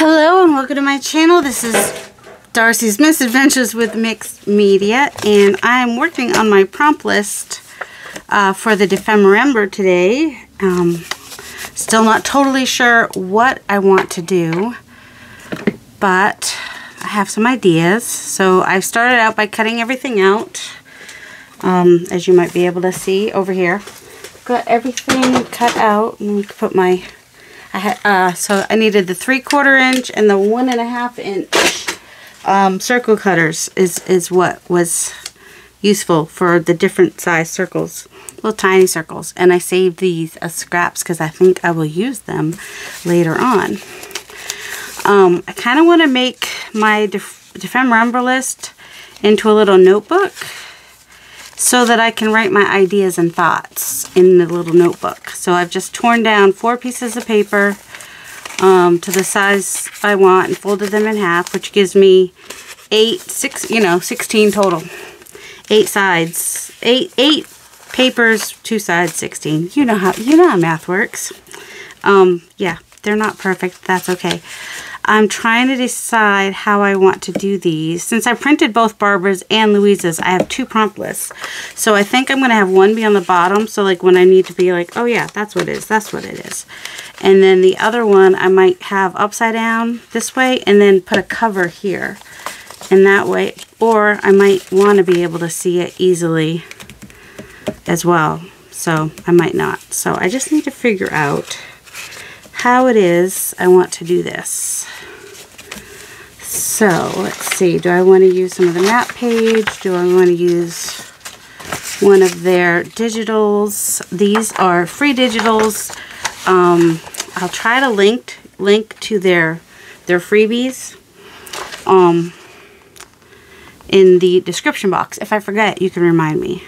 Hello and welcome to my channel. This is Darcy's Misadventures with Mixed Media, and I'm working on my prompt list for the Defemorember today. Still not totally sure what I want to do, but I have some ideas. So I've started out by cutting everything out, as you might be able to see over here. Got everything cut out. Let me put my so I needed the 3/4 inch and the 1.5 inch circle cutters is what was useful for the different size circles, little tiny circles. And I saved these as scraps because I think I will use them later on. I kind of want to make my Defemorember list into a little notebook, so that I can write my ideas and thoughts in the little notebook. So I've just torn down 4 pieces of paper to the size I want and folded them in half, which gives me 16 total. 8 sides, 8 papers, 2 sides, 16. You know how math works. Yeah, they're not perfect. That's okay. I'm trying to decide how I want to do these. Since I printed both Barbara's and Louisa's, I have 2 prompt lists. So I think I'm going to have one be on the bottom, so like when I need to be like, oh yeah, that's what it is, that's what it is. And then the other one I might have upside down this way and then put a cover here. And that way, or I might want to be able to see it easily as well. So I might not. So I just need to figure out how it is I want to do this. So let's see, do I want to use some of the map page? Do I want to use one of their digitals? These are free digitals. I'll try to link to their freebies in the description box. If I forget, you can remind me.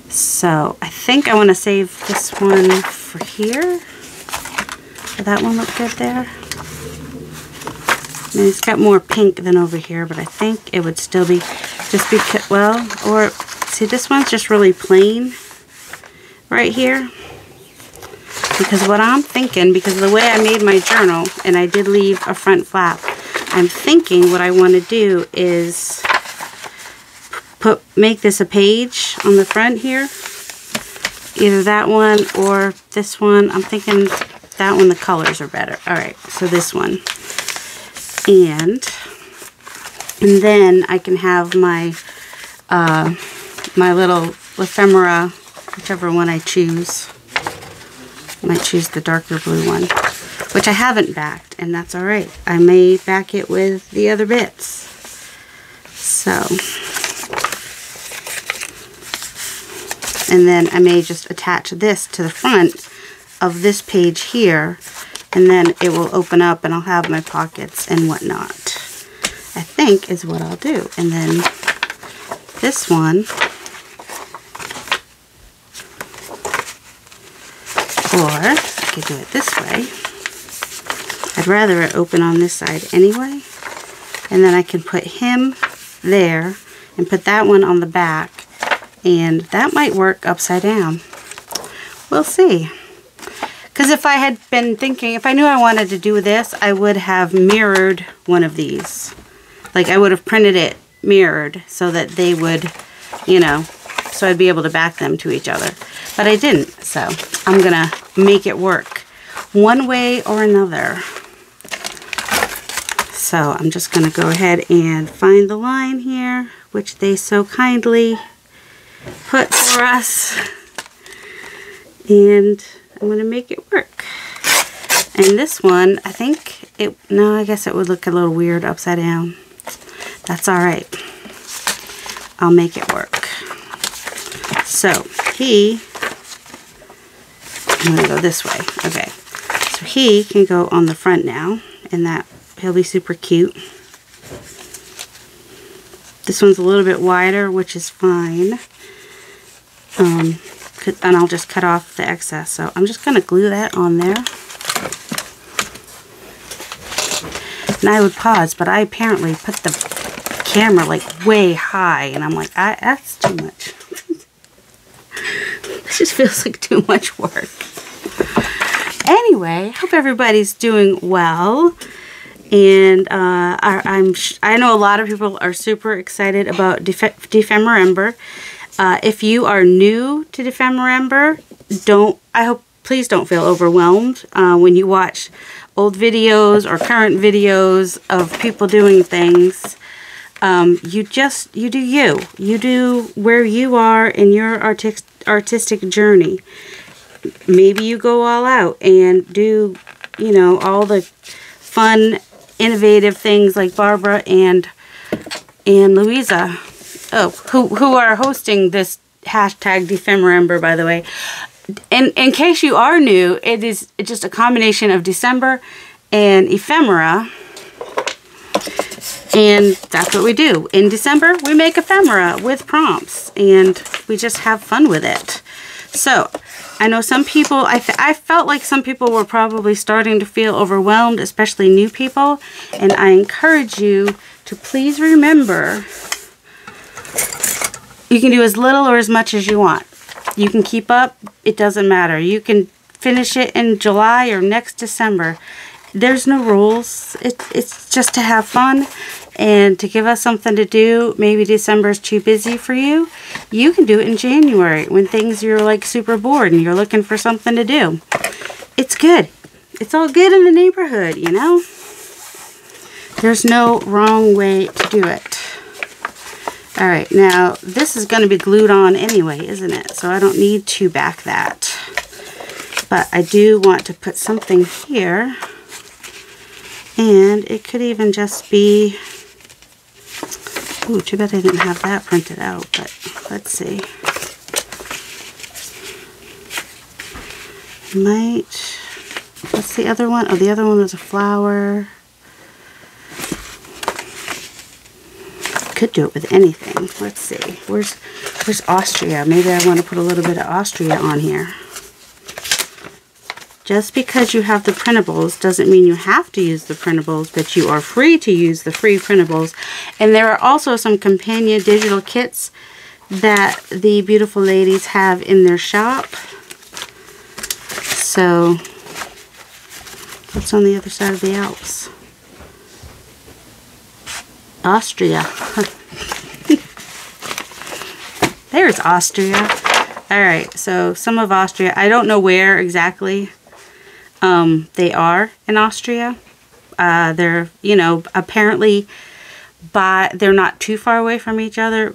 So I think I want to save this one for here. Did that one look good there? And it's got more pink than over here, but I think it would still be just because, well, or see, this one's just really plain right here. Because what I'm thinking, because of the way I made my journal, and I did leave a front flap, I'm thinking what I want to do is make this a page on the front here. Either that one or this one. I'm thinking that one, the colors are better. Alright, so this one. And then I can have my my little ephemera, whichever one I choose. I might choose the darker blue one, which I haven't backed, and that's alright. I may back it with the other bits. So, and then I may just attach this to the front of this page here, and then it will open up and I'll have my pockets and whatnot, I think is what I'll do. And then this one, or I could do it this way. I'd rather it open on this side anyway, and then I can put him there and put that one on the back, and that might work upside down. We'll see. Because if I had been thinking, if I knew I wanted to do this, I would have mirrored one of these. Like I would have printed it mirrored so that they would, you know, so I'd be able to back them to each other. But I didn't, so I'm going to make it work one way or another. So I'm just going to go ahead and find the line here, which they so kindly put for us. And I'm going to make it work. And this one, I think it, no, I guess it would look a little weird upside down. That's alright. I'll make it work. So, I'm going to go this way. Okay. So he can go on the front now, and that, he'll be super cute. This one's a little bit wider, which is fine. And I'll just cut off the excess. So I'm just going to glue that on there. And I would pause, but I apparently put the camera like way high, and I'm like, that's too much. This just feels like too much work. Anyway, hope everybody's doing well. And I know a lot of people are super excited about Defemorember. If you are new to Defemorember, please don't feel overwhelmed when you watch old videos or current videos of people doing things. You do you. You do where you are in your artistic journey. Maybe you go all out and do, you know, all the fun, innovative things like Barbara and Louisa, who are hosting this hashtag Defemorember, by the way. And in case you are new, it's just a combination of December and ephemera. And that's what we do. In December, we make ephemera with prompts, and we just have fun with it. So, I know some people, I felt like some people were probably starting to feel overwhelmed, especially new people. And I encourage you to please remember, you can do as little or as much as you want. You can keep up, it doesn't matter. You can finish it in July or next December. There's no rules. It's just to have fun and to give us something to do. Maybe December is too busy for you. You can do it in January when you're like super bored and you're looking for something to do. It's good. It's all good in the neighborhood, you know? There's no wrong way to do it. All right, now this is going to be glued on anyway, isn't it? So I don't need to back that. But I do want to put something here. And it could even just be, ooh, too bad I didn't have that printed out, but let's see. What's the other one? Oh, the other one was a flower. Could do it with anything. Let's see. Where's Austria? Maybe I want to put a little bit of Austria on here. Just because you have the printables doesn't mean you have to use the printables, but you are free to use the free printables. And there are also some companion digital kits that the beautiful ladies have in their shop. So, what's on the other side of the Alps? Austria. There's Austria. Alright, so some of Austria. I don't know where exactly they are in Austria. They're, you know, apparently they're not too far away from each other,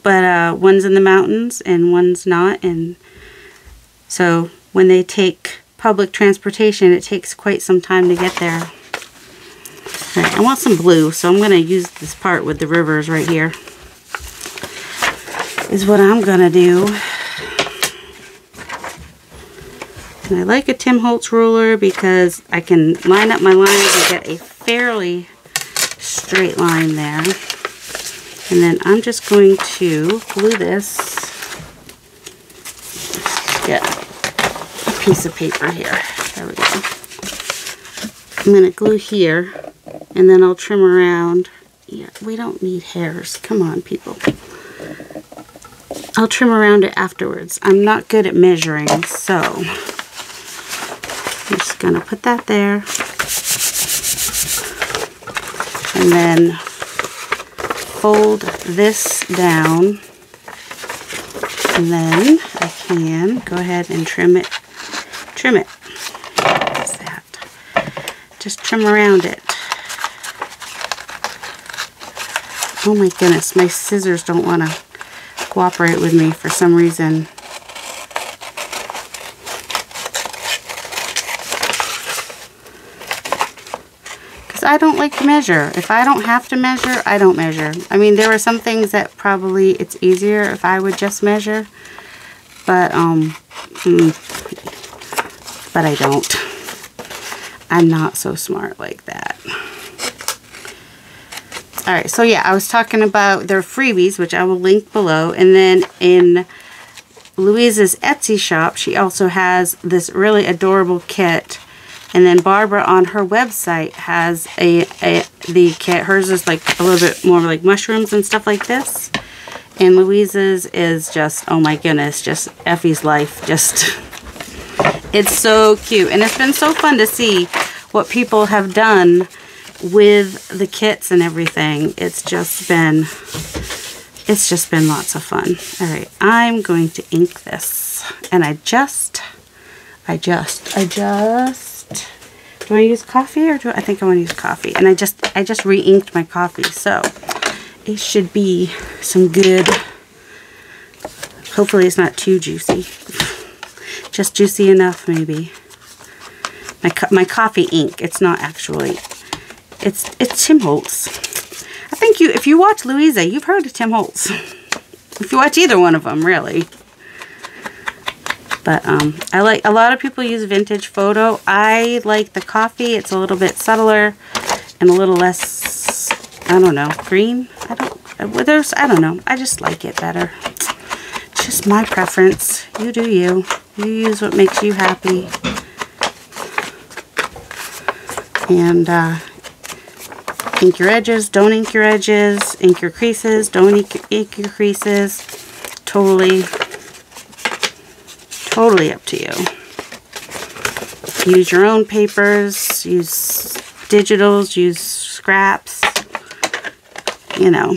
but one's in the mountains and one's not. And so when they take public transportation, it takes quite some time to get there. All right, I want some blue, so I'm going to use this part with the rivers right here. Is what I'm going to do. And I like a Tim Holtz ruler because I can line up my lines and get a fairly straight line there. And then I'm just going to glue this. Get a piece of paper here. There we go. I'm going to glue here, and then I'll trim around. Yeah, we don't need hairs. Come on, people. I'll trim around it afterwards. I'm not good at measuring, so I'm just going to put that there. And then fold this down. And then I can go ahead and trim it. Trim it. What's that? Just trim around it. Oh my goodness, my scissors don't want to cooperate with me for some reason. I don't like to measure. If I don't have to measure, I don't measure. I mean, there are some things that probably it's easier if I would just measure, but I don't. I'm not so smart like that. Alright, so yeah, I was talking about their freebies, which I will link below, and then in Louisa's Etsy shop, she also has this really adorable kit. And then Barbara on her website has the kit. Hers is like a little bit more like mushrooms and stuff like this. And Louisa's is just, oh my goodness, just Ephy's life. Just, it's so cute. And it's been so fun to see what people have done with the kits and everything, it's just been lots of fun. All right, I'm going to ink this, and I just. Do I use coffee or I think I want to use coffee? And I just re-inked my coffee, so it should be some good. Hopefully it's not too juicy. Just juicy enough, maybe. My coffee ink. It's not actually. It's Tim Holtz. I think if you watch Louisa, you've heard of Tim Holtz. If you watch either one of them, really. But I like, a lot of people use vintage photo. I like the coffee. It's a little bit subtler and a little less, I don't know, green. I don't know. I just like it better. It's just my preference. You do you. You use what makes you happy. And ink your edges. Don't ink your edges. Ink your creases. Don't ink your creases. Totally up to you. Use your own papers, use digitals, use scraps, you know.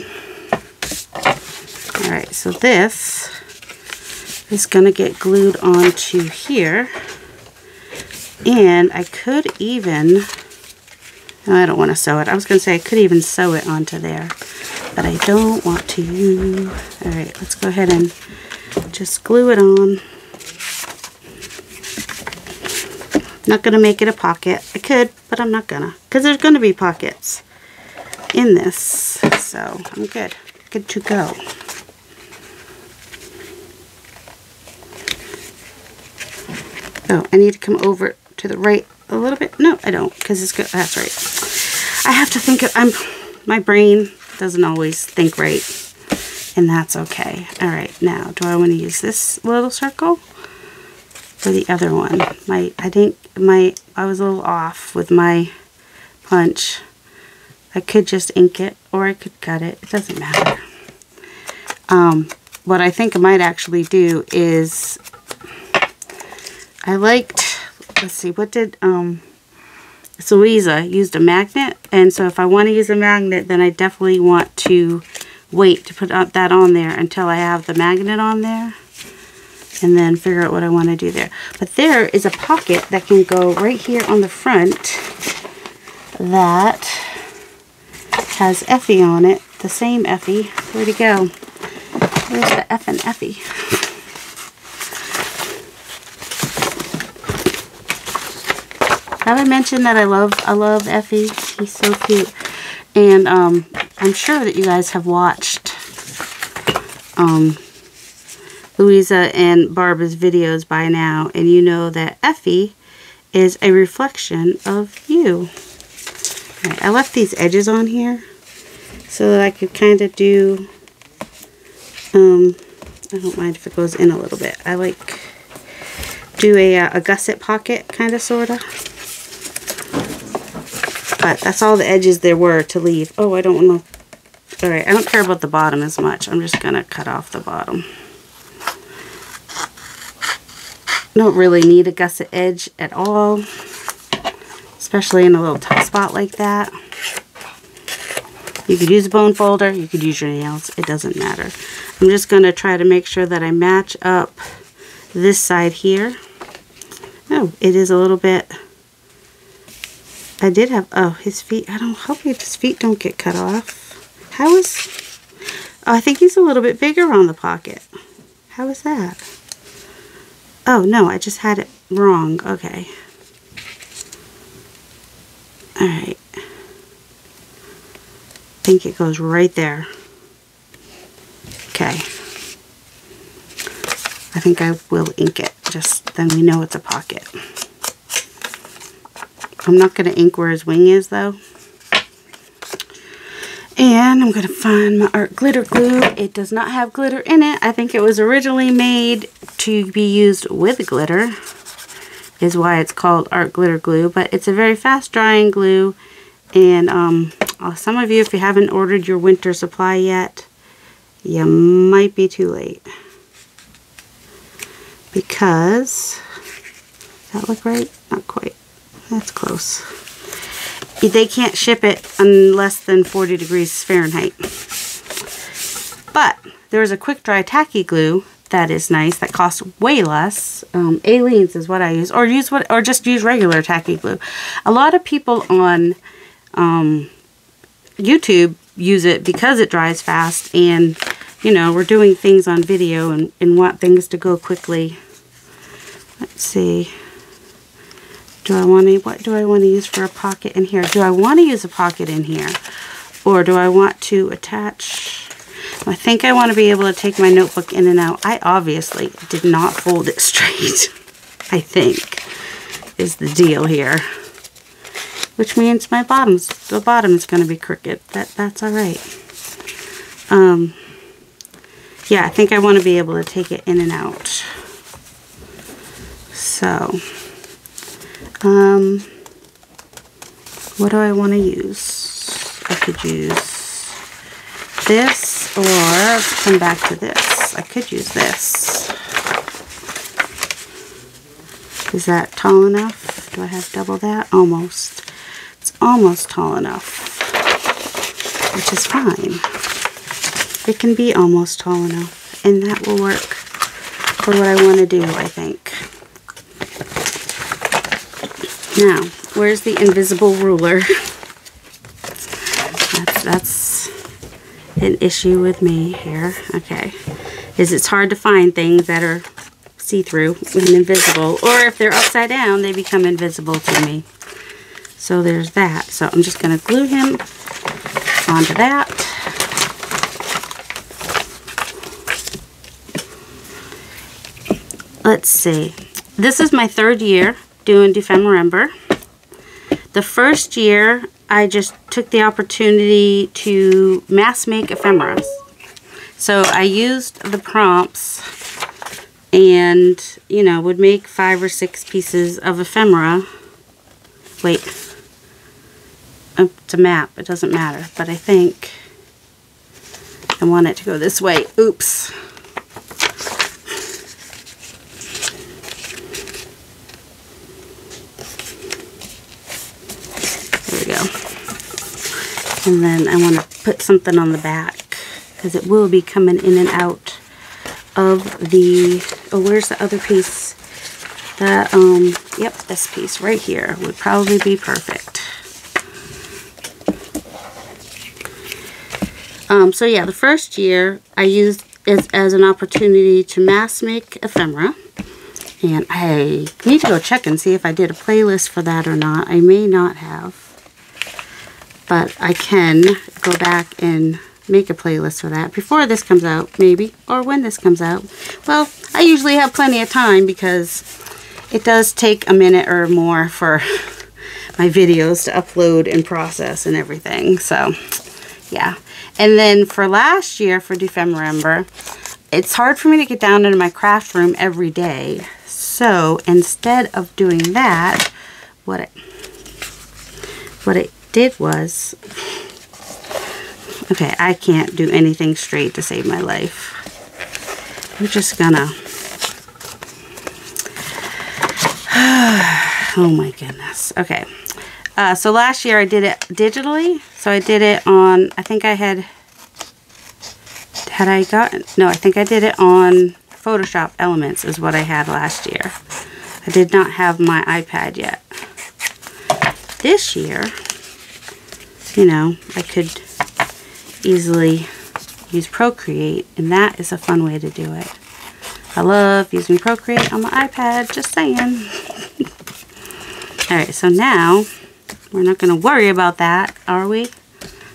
Alright, so this is going to get glued onto here. And I could even, I don't want to sew it. I was going to say I could even sew it onto there, but I don't want to. Alright, let's go ahead and just glue it on. Not going to make it a pocket. I could, but I'm not gonna. Because there's going to be pockets in this. So, I'm good. Good to go. Oh, I need to come over to the right a little bit. No, I don't. Because it's good. That's right. I have to think of, my brain doesn't always think right. And that's okay. Alright, now, do I want to use this little circle? For the other one. I was a little off with my punch. I could just ink it or I could cut it. It doesn't matter. What I think I might actually do is let's see, what did Louisa used a magnet, and so if I want to use a magnet, then I definitely want to wait to put that on there until I have the magnet on there. And then figure out what I want to do there. But there is a pocket that can go right here on the front that has Ephy on it. The same Ephy. Where'd it go? Where's the effing Ephy? Have I mentioned that I love Ephy? He's so cute. And I'm sure that you guys have watched Louisa and Barbara's videos by now, and you know that Ephy is a reflection of you. Right, I left these edges on here so that I could kind of do, I don't mind if it goes in a little bit. I like do a gusset pocket kind of sort of. But that's all the edges there were to leave. Oh, I don't want to, alright, I don't care about the bottom as much. I'm just going to cut off the bottom. Don't really need a gusset edge at all, especially in a little tough spot like that. You could use a bone folder, you could use your nails, it doesn't matter. I'm just going to try to make sure that I match up this side here. Oh, it is a little bit, I did have, oh, his feet, I don't, hope his feet don't get cut off. How is, oh, I think he's a little bit bigger on the pocket. How is that? Oh, no, I just had it wrong. Okay. Alright. I think it goes right there. Okay. I think I will ink it. Just then we know it's a pocket. I'm not going to ink where his wing is, though. And I'm going to find my art glitter glue. It does not have glitter in it. I think it was originally made to be used with glitter, is why it's called art glitter glue. But it's a very fast drying glue. And some of you, if you haven't ordered your winter supply yet, you might be too late. Because, does that look right? Not quite. That's close. they can't ship it on less than 40 degrees Fahrenheit. But there's a quick dry tacky glue that is nice, that costs way less. Aleene's is what I use, or just use regular tacky glue. A lot of people on YouTube use it because it dries fast, and you know, we're doing things on video and want things to go quickly. Let's see. What do I want to use for a pocket in here? Do I want to use a pocket in here? Or do I want to attach? I think I want to be able to take my notebook in and out. I obviously did not fold it straight, I think, is the deal here. Which means the bottom is going to be crooked. That's alright. Yeah, I think I want to be able to take it in and out. So, what do I want to use? I could use this, or let's come back to this. I could use this. Is that tall enough? Do I have double that? Almost. It's almost tall enough, which is fine. It can be almost tall enough, and that will work for what I want to do, I think. Now, where's the invisible ruler? That's an issue with me here. Okay. It's hard to find things that are see-through and invisible, or if they're upside down, they become invisible to me. So there's that. So I'm just going to glue him onto that. Let's see. This is my 3rd year doing Defemorember. The first year, I just took the opportunity to mass make ephemeras. So I used the prompts and, you know, would make 5 or 6 pieces of ephemera. Wait. It's a map. It doesn't matter. But I think I want it to go this way. Oops. And then I want to put something on the back because it will be coming in and out of the, oh, where's the other piece? That, yep, this piece right here would probably be perfect. So yeah, the first year I used it as an opportunity to mass make ephemera. And I need to go check and see if I did a playlist for that or not. I may not have. But I can go back and make a playlist for that before this comes out, maybe, or when this comes out. Well, I usually have plenty of time because it does take a minute or more for my videos to upload and process and everything. So, yeah. And then for last year, for Defemorember, it's hard for me to get down into my craft room every day. So, instead of doing that, what I did was, okay, I can't do anything straight to save my life. We're just gonna, oh my goodness. Okay, so last year I did it digitally. So I did it on, I think I I think I did it on Photoshop Elements is what I had last year. I did not have my iPad yet. This year, you know, I could easily use Procreate, and that is a fun way to do it. I love using Procreate on my iPad, just saying. Alright, so now, we're not going to worry about that, are we?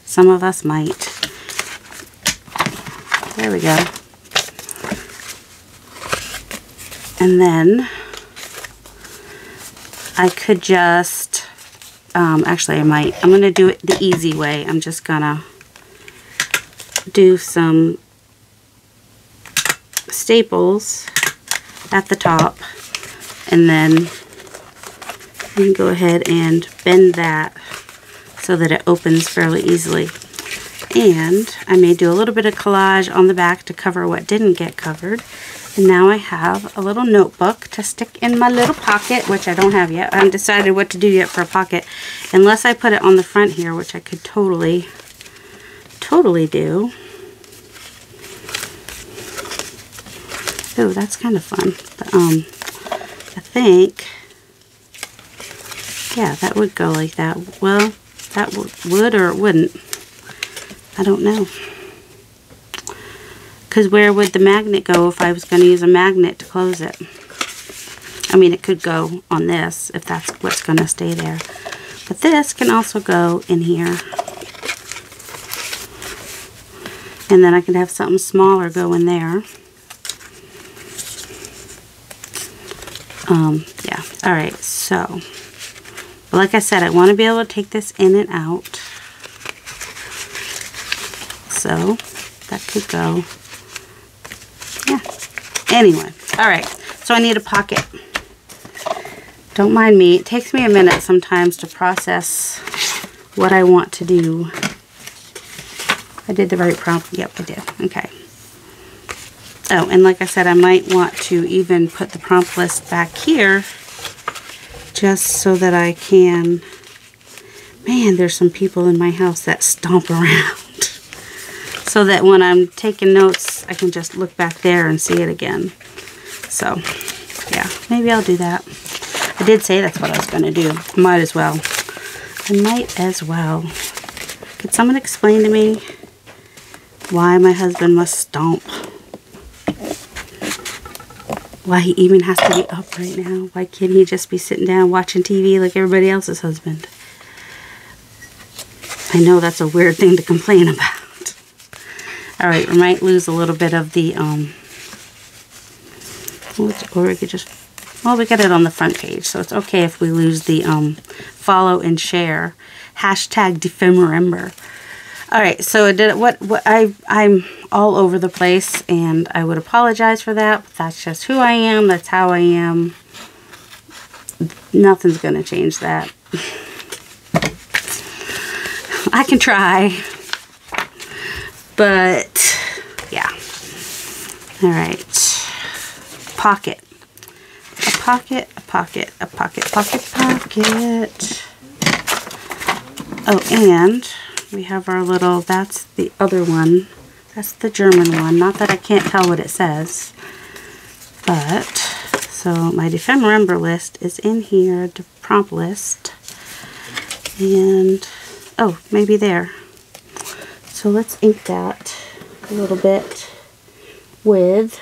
Some of us might. There we go. And then, I could just, actually I might, I'm going to do it the easy way. I'm just going to do some staples at the top, and then you can go ahead and bend that so that it opens fairly easily. And I may do a little bit of collage on the back to cover what didn't get covered. And now I have a little notebook to stick in my little pocket, which I don't have yet. I haven't decided what to do yet for a pocket, unless I put it on the front here, which I could totally do. Oh, that's kind of fun. But, I think, yeah, that would go like that. Well, that would or it wouldn't. I don't know. Because where would the magnet go if I was going to use a magnet to close it? I mean, it could go on this if that's what's going to stay there. But this can also go in here. And then I can have something smaller go in there. Yeah. Alright, so. But like I said, I want to be able to take this in and out. So, that could go. Yeah. Anyway. Alright. So I need a pocket. Don't mind me. It takes me a minute sometimes to process what I want to do. I did the right prompt. Yep, I did. Okay. Oh, and like I said, I might want to even put the prompt list back here just so that I can... Man, there's some people in my house that stomp around. So that when I'm taking notes, I can just look back there and see it again. So, yeah, maybe I'll do that. I did say that's what I was going to do. Might as well. I might as well. Could someone explain to me why my husband must stomp? Why he even has to be up right now? Why can't he just be sitting down watching TV like everybody else's husband? I know that's a weird thing to complain about. Alright, we might lose a little bit of the, or we could just, well, we got it on the front page, so it's okay if we lose the, follow and share. Hashtag Defemorember. Alright, so I did I'm all over the place, and I would apologize for that, but that's just who I am, that's how I am. Nothing's going to change that. I can try, but yeah. Alright, pocket. A pocket, a pocket, a pocket, pocket, pocket. Oh, and we have our little, that's the other one. That's the German one. Not that I can't tell what it says. But, so my Defemorember list is in here, the prompt list. And, oh, maybe there. So let's ink that a little bit with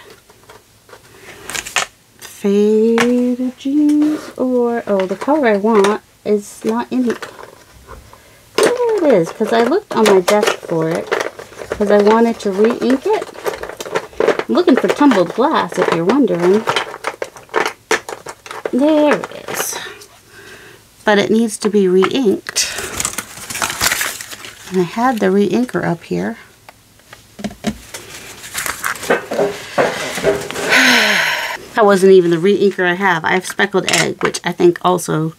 faded jeans, or, oh, the color I want is not in it. There it is, because I looked on my desk for it, because I wanted to re-ink it. I'm looking for tumbled glass, if you're wondering. There it is. But it needs to be re-inked. And I had the re-inker up here. That wasn't even the re-inker I have. I have Speckled Egg, which I think also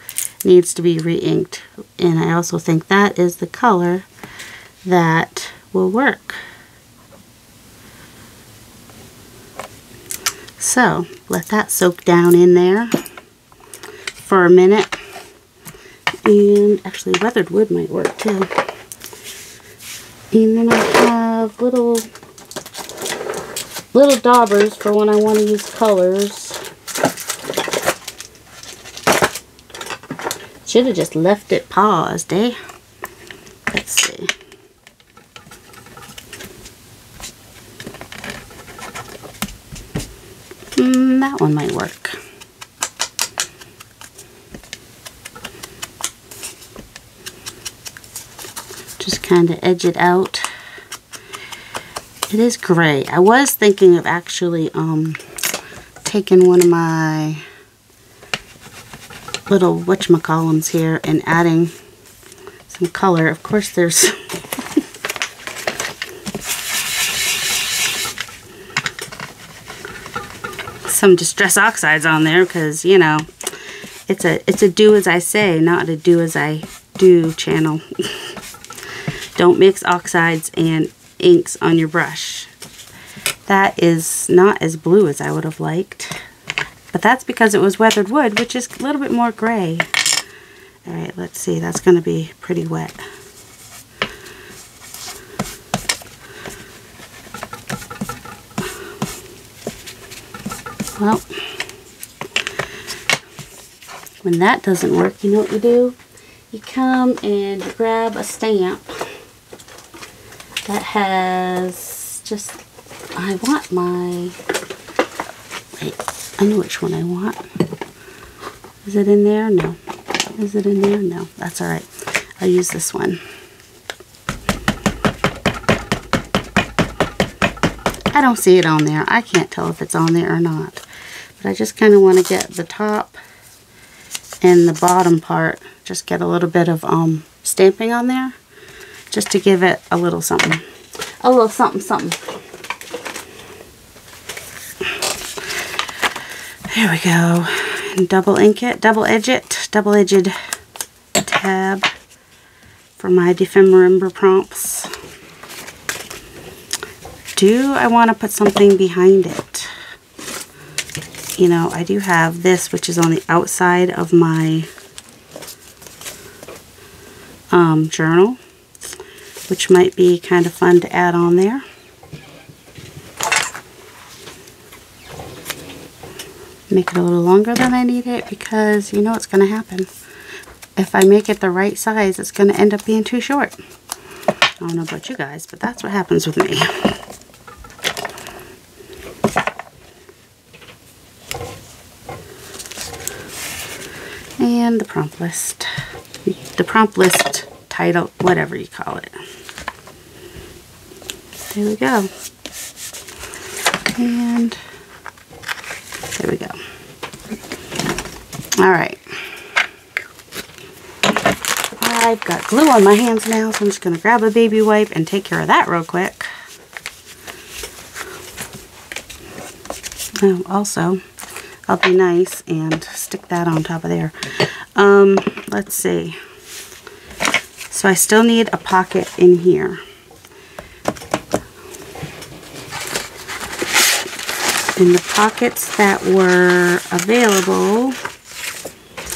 needs to be re-inked. And I also think that is the color that will work. So, let that soak down in there for a minute. And actually, weathered wood might work too. And then I have little daubers for when I want to use colors. Should have just left it paused, eh? Let's see. That one might work. Just kind of edge it out. It is gray. I was thinking of actually taking one of my little whatchamacallums here and adding some color. Of course there's some Distress Oxides on there because, you know, it's a do as I say, not a do as I do channel. Don't mix oxides and inks on your brush. that is not as blue as I would have liked. But that's because it was weathered wood, which is a little bit more gray. Alright, let's see. That's going to be pretty wet. Well, when that doesn't work, you know what you do? You come and grab a stamp that has just, I want my, wait, I know which one I want. Is it in there? No. Is it in there? No. That's alright. I'll use this one. I don't see it on there. I can't tell if it's on there or not. But I just kind of want to get the top and the bottom part, just get a little bit of stamping on there, just to give it a little something. A little something, something. There we go. And double ink it, double edged tab for my Defember prompts. Do I want to put something behind it? You know, I do have this, which is on the outside of my journal, which might be kind of fun to add on there. Make it a little longer than I need it, because you know what's going to happen. If I make it the right size, it's going to end up being too short. I don't know about you guys, but that's what happens with me. And the prompt list. The prompt list title, whatever you call it. There we go. And there we go. Alright. I've got glue on my hands now, so I'm just going to grab a baby wipe and take care of that real quick. Oh, also, I'll be nice and stick that on top of there. Let's see. So I still need a pocket in here. In the pockets that were available.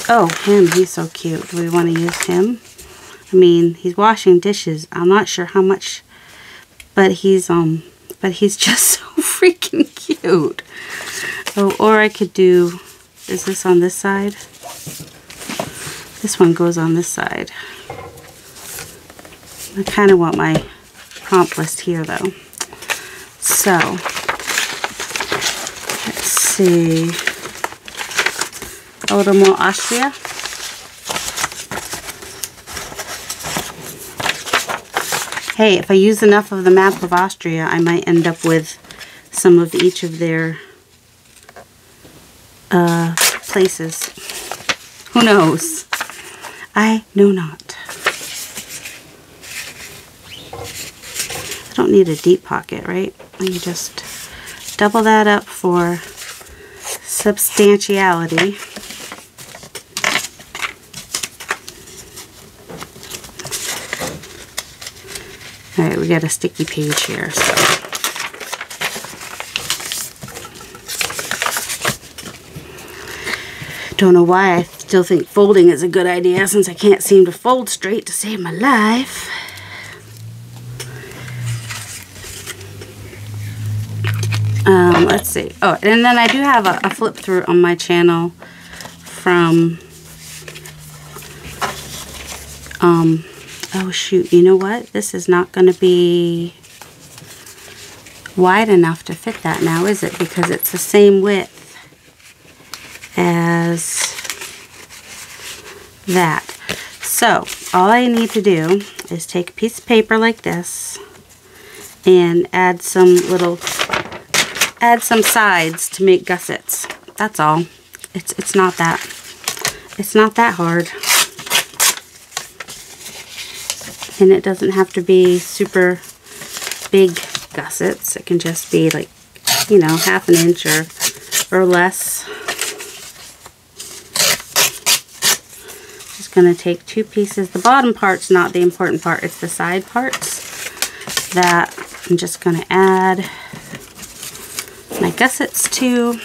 Oh, him, he's so cute. Do we want to use him? I mean, he's washing dishes. I'm not sure how much, but he's just so freaking cute. Oh, or I could do, is this on this side? This one goes on this side. I kind of want my prompt list here though. So, let's see. A little more Austria. Hey, if I use enough of the map of Austria, I might end up with some of each of their places. Who knows? I know not. I don't need a deep pocket, right? I can just double that up for substantiality. Alright, we got a sticky page here, so. Don't know why I still think folding is a good idea, since I can't seem to fold straight to save my life. Let's see. Oh, and then I do have a flip through on my channel from, oh shoot, you know what? This is not going to be wide enough to fit that now, is it? Because it's the same width as that. So, all I need to do is take a piece of paper like this and add some sides to make gussets. That's all. It's not that hard. And it doesn't have to be super big gussets. It can just be like, you know, half an inch or less. Just going to take two pieces. The bottom part's not the important part. It's the side parts that I'm just going to add my gussets too. Go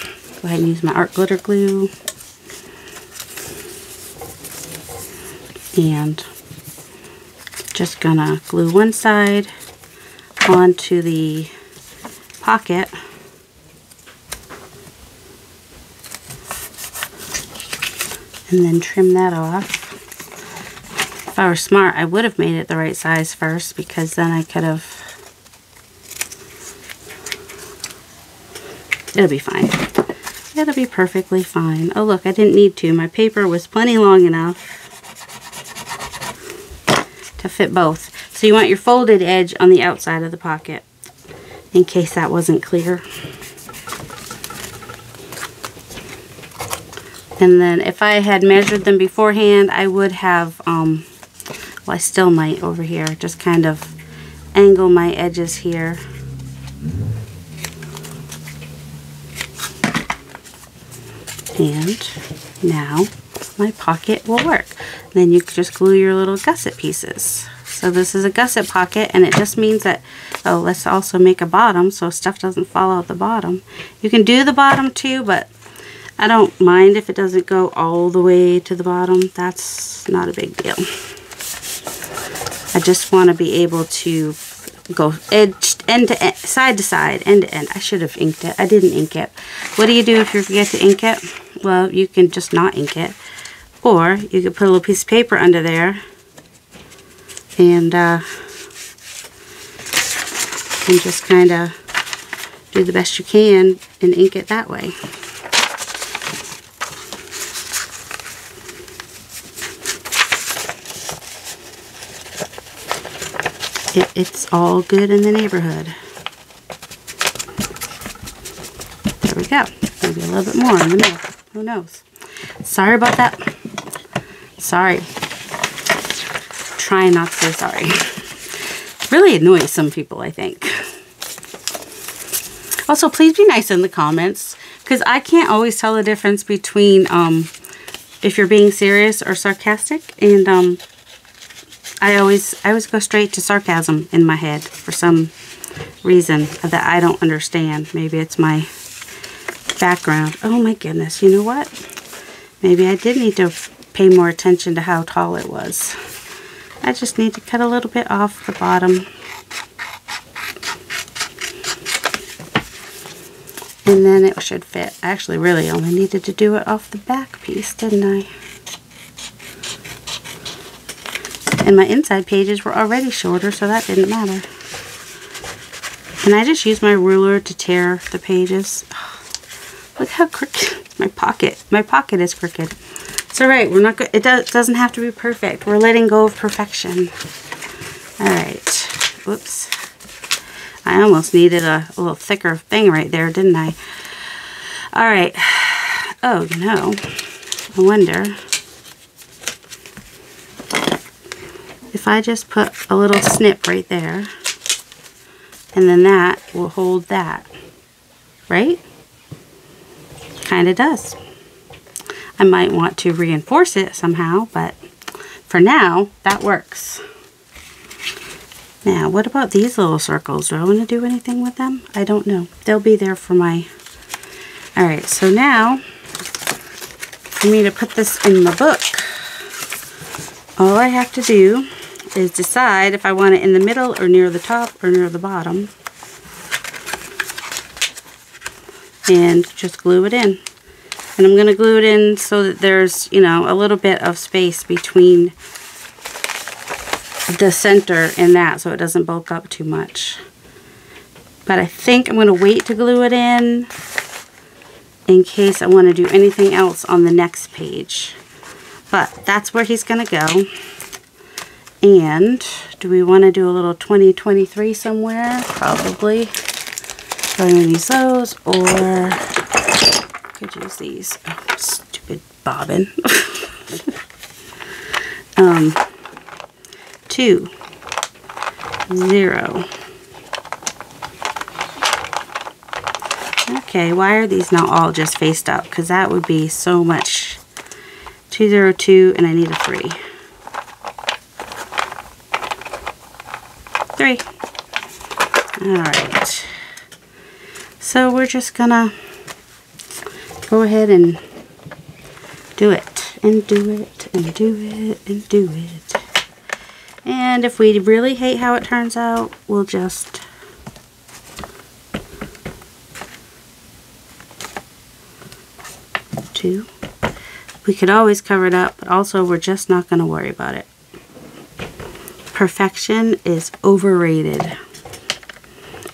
ahead and use my art glitter glue. And just gonna glue one side onto the pocket. And then trim that off. If I were smart, I would have made it the right size first, because then I could have... It'll be fine. It'll be perfectly fine. Oh look, I didn't need to. My paper was plenty long enough to fit both. So you want your folded edge on the outside of the pocket, in case that wasn't clear. And then if I had measured them beforehand, I would have, well, I still might over here, just kind of angle my edges here. And now my pocket will work. Then you can just glue your little gusset pieces. So this is a gusset pocket, and it just means that, oh, let's also make a bottom so stuff doesn't fall out the bottom. You can do the bottom too, but I don't mind if it doesn't go all the way to the bottom. That's not a big deal. I just want to be able to go edge, end to end, side to side, end to end. I should have inked it. I didn't ink it. What do you do if you forget to ink it? Well, you can just not ink it. Or you could put a little piece of paper under there and just kind of do the best you can and ink it that way. It's all good in the neighborhood. There we go. Maybe a little bit more in the middle. Who knows? Sorry about that. Sorry. Trying not to say sorry. Really annoys some people, I think. Also, please be nice in the comments, because I can't always tell the difference between if you're being serious or sarcastic, and I always go straight to sarcasm in my head for some reason that I don't understand. Maybe it's my background. Oh my goodness, you know what? Maybe I did need to pay more attention to how tall it was. I just need to cut a little bit off the bottom. And then it should fit. I actually really only needed to do it off the back piece, didn't I? And my inside pages were already shorter, so that didn't matter. And I just used my ruler to tear the pages. Oh, look how crooked my pocket is crooked. It's alright, we're not good. It doesn't have to be perfect. We're letting go of perfection. Alright. Whoops. I almost needed a little thicker thing right there, didn't I? Alright. Oh no. I wonder if I just put a little snip right there, and then that will hold that, right? Kind of does. I might want to reinforce it somehow, but for now, that works. Now, what about these little circles? Do I want to do anything with them? I don't know. They'll be there for my... Alright, so now, for me to put this in the book, all I have to do is decide if I want it in the middle or near the top or near the bottom. And just glue it in. And I'm going to glue it in so that there's, you know, a little bit of space between the center and that, so it doesn't bulk up too much. But I think I'm going to wait to glue it in case I want to do anything else on the next page. But that's where he's going to go. And do we want to do a little 2023 somewhere? Probably. So I'm going to use those, or could use these. Oh, stupid bobbin. 2, 0. Okay, why are these not all just faced up? Because that would be so much. 202, and I need a 3. 3. Alright. So we're just gonna go ahead and do it, and do it, and do it, and do it. And if we really hate how it turns out, we'll just we could always cover it up, but also we're just not going to worry about it. Perfection is overrated.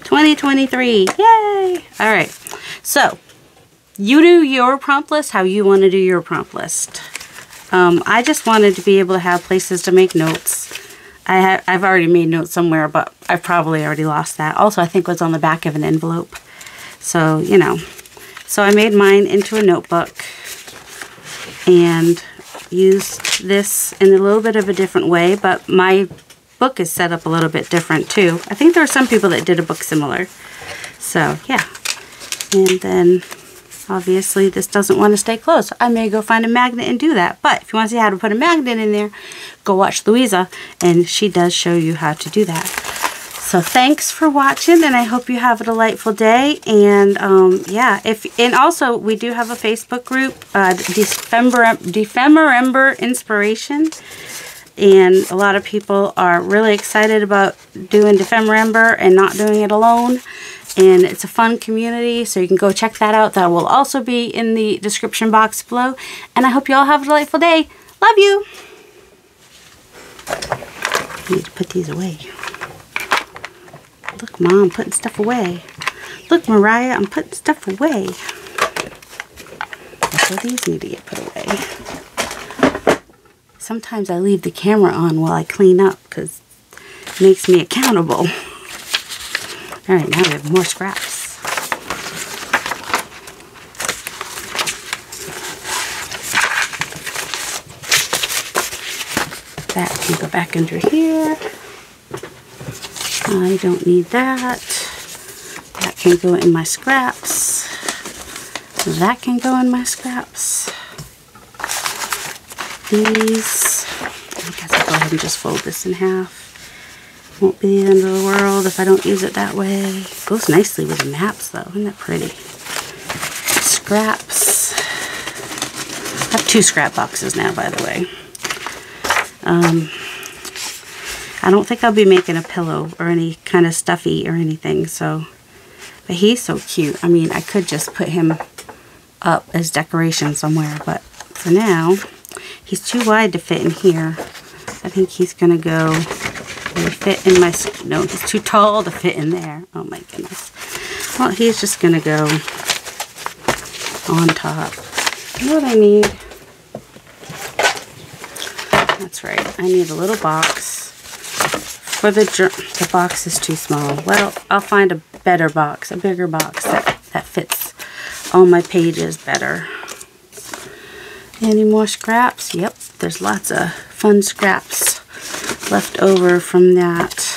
2023, yay! All right, so you do your prompt list how you want to do your prompt list. I just wanted to be able to have places to make notes. I've already made notes somewhere, but I've probably already lost that. Also, I think it was on the back of an envelope. So, you know. So I made mine into a notebook and used this in a little bit of a different way, but my book is set up a little bit different too. I think there are some people that did a book similar. So, yeah. And then, obviously, this doesn't want to stay closed. I may go find a magnet and do that. But if you want to see how to put a magnet in there, go watch Louisa, and she does show you how to do that. So thanks for watching, and I hope you have a delightful day. And yeah, and also we do have a Facebook group, Defemmerember Inspiration, and a lot of people are really excited about doing Defemmerember and not doing it alone. And it's a fun community, so you can go check that out. That will also be in the description box below. And I hope you all have a delightful day. Love you. I need to put these away. Look, Mom, I'm putting stuff away. Look, Mariah, I'm putting stuff away. So these need to get put away. Sometimes I leave the camera on while I clean up because it makes me accountable. Alright, now we have more scraps. That can go back under here. I don't need that. That can go in my scraps. That can go in my scraps. These, I guess I'll go ahead and just fold this in half. Won't be the end of the world if I don't use it that way. Goes nicely with the maps though, isn't that pretty? Scraps. I have 2 scrap boxes now, by the way. I don't think I'll be making a pillow or any kind of stuffy or anything, so. But he's so cute. I mean, I could just put him up as decoration somewhere, but for now, he's too wide to fit in here. I think he's gonna go fit in my, no, he's too tall to fit in there. Oh my goodness. Well, he's just gonna go on top. You know what I need? That's right. I need a little box. For the box is too small. Well, I'll find a better box, a bigger box that fits all my pages better. Any more scraps? Yep, there's lots of fun scraps left over from that.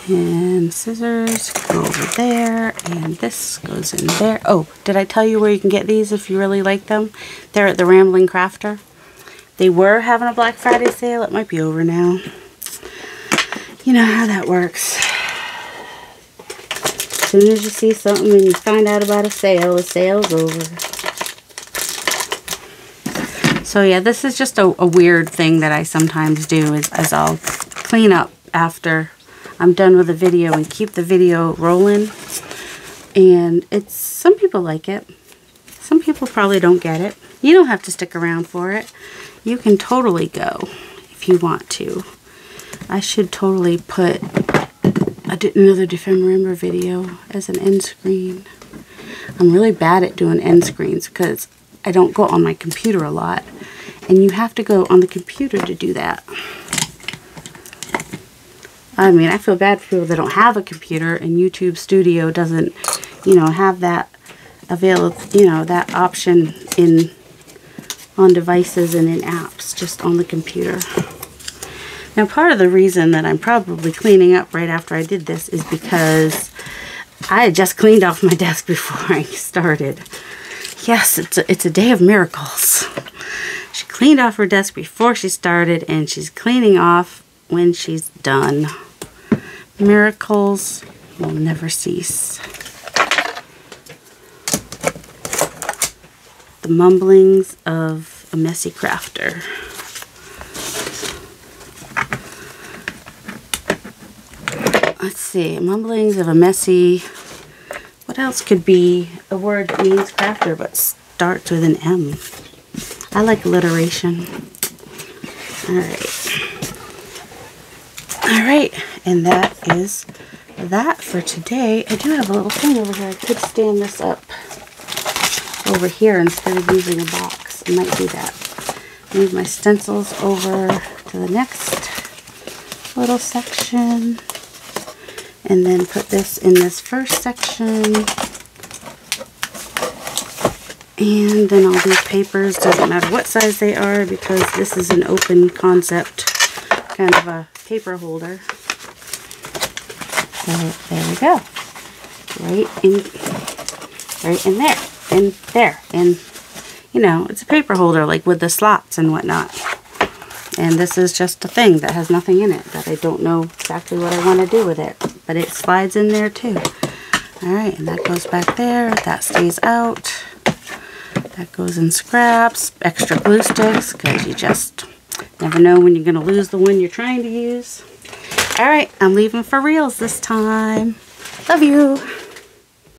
And scissors go over there, and this goes in there. Oh, did I tell you where you can get these if you really like them? They're at the Rambling Crafter. They were having a Black Friday sale. It might be over now. You know how that works. As soon as you see something and you find out about a sale, the sale's over. So yeah, this is just a weird thing that I sometimes do is I'll clean up after I'm done with the video and keep the video rolling. And it's, some people like it. Some people probably don't get it. You don't have to stick around for it. You can totally go if you want to. I should totally put another Defemmerember video as an end screen. I'm really bad at doing end screens because I don't go on my computer a lot. And you have to go on the computer to do that. I mean, I feel bad for people that don't have a computer and YouTube Studio doesn't, you know, have that available, you know, that option on devices and in apps, just on the computer. Now, part of the reason that I'm probably cleaning up right after I did this is because I had just cleaned off my desk before I started. Yes, it's a day of miracles. She cleaned off her desk before she started, and she's cleaning off when she's done. Miracles will never cease. The mumblings of a messy crafter. Let's see, mumblings of a messy, what else could be a word that means crafter but starts with an M? I like alliteration. Alright, and that is that for today. I do have a little thing over here. I could stand this up over here instead of using a box. I might do that. Move my stencils over to the next little section. And then put this in this first section. And then all these papers, doesn't matter what size they are because this is an open concept, kind of a paper holder. So there we go. Right in there. And there. And, you know, it's a paper holder like with the slots and whatnot. And this is just a thing that has nothing in it that I don't know exactly what I want to do with it. But it slides in there too. Alright, and that goes back there. That stays out. That goes in scraps. Extra glue sticks because you just never know when you're going to lose the one you're trying to use. Alright, I'm leaving for reals this time. Love you.